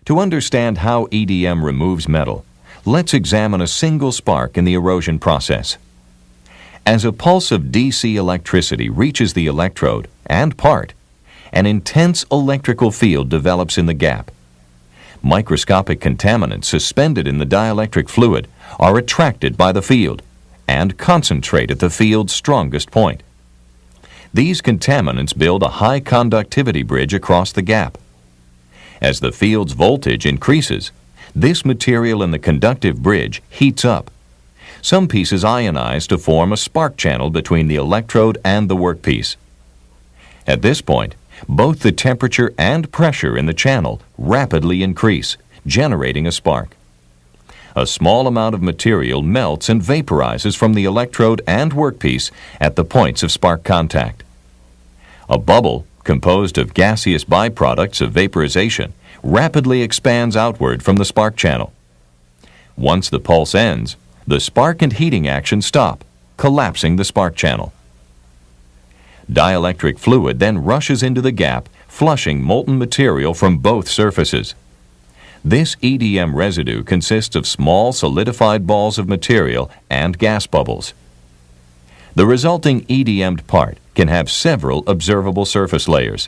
To understand how EDM removes metal, let's examine a single spark in the erosion process. As a pulse of DC electricity reaches the electrode and part, an intense electrical field develops in the gap. Microscopic contaminants suspended in the dielectric fluid are attracted by the field and concentrate at the field's strongest point. These contaminants build a high conductivity bridge across the gap. As the field's voltage increases, this material in the conductive bridge heats up. Some pieces ionize to form a spark channel between the electrode and the workpiece. At this point, both the temperature and pressure in the channel rapidly increase, generating a spark. A small amount of material melts and vaporizes from the electrode and workpiece at the points of spark contact. A bubble, composed of gaseous byproducts of vaporization, rapidly expands outward from the spark channel. Once the pulse ends, the spark and heating action stop, collapsing the spark channel. Dielectric fluid then rushes into the gap, flushing molten material from both surfaces. This EDM residue consists of small solidified balls of material and gas bubbles. The resulting EDM'd part can have several observable surface layers.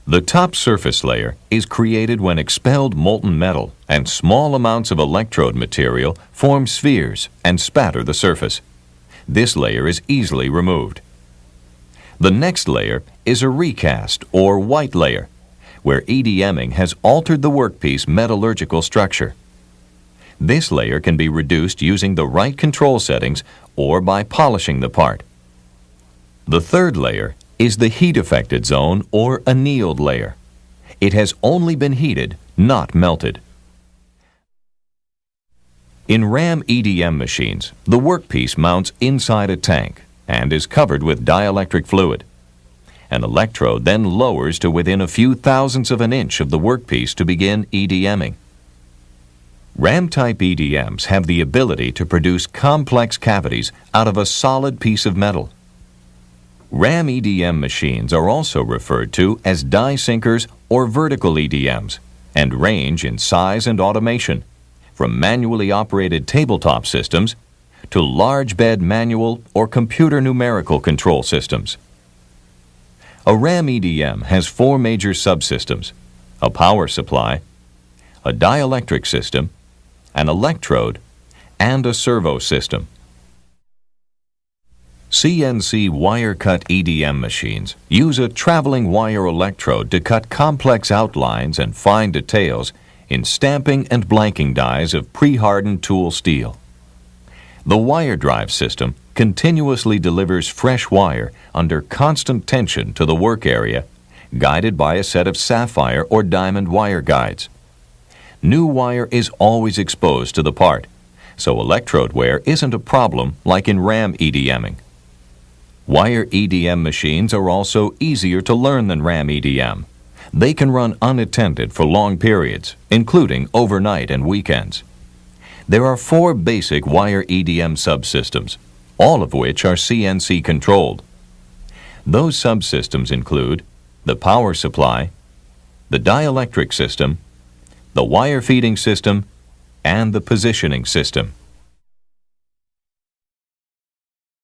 The top surface layer is created when expelled molten metal and small amounts of electrode material form spheres and spatter the surface. This layer is easily removed. The next layer is a recast or white layer, where EDMing has altered the workpiece metallurgical structure. This layer can be reduced using the right control settings or by polishing the part. The third layer is the heat-affected zone or annealed layer. It has only been heated, not melted. In RAM EDM machines, the workpiece mounts inside a tank and is covered with dielectric fluid. An electrode then lowers to within a few thousandths of an inch of the workpiece to begin EDMing. RAM-type EDMs have the ability to produce complex cavities out of a solid piece of metal. RAM EDM machines are also referred to as die sinkers or vertical EDMs and range in size and automation, from manually operated tabletop systems to large bed manual or computer numerical control systems. A RAM EDM has four major subsystems: a power supply, a dielectric system, an electrode, and a servo system. CNC wire-cut EDM machines use a traveling wire electrode to cut complex outlines and fine details in stamping and blanking dies of pre-hardened tool steel. The wire drive system continuously delivers fresh wire under constant tension to the work area, guided by a set of sapphire or diamond wire guides. New wire is always exposed to the part, so electrode wear isn't a problem like in RAM EDMing. Wire EDM machines are also easier to learn than RAM EDM. They can run unattended for long periods, including overnight and weekends. There are four basic wire EDM subsystems, all of which are CNC controlled. Those subsystems include the power supply, the dielectric system, the wire feeding system, and the positioning system.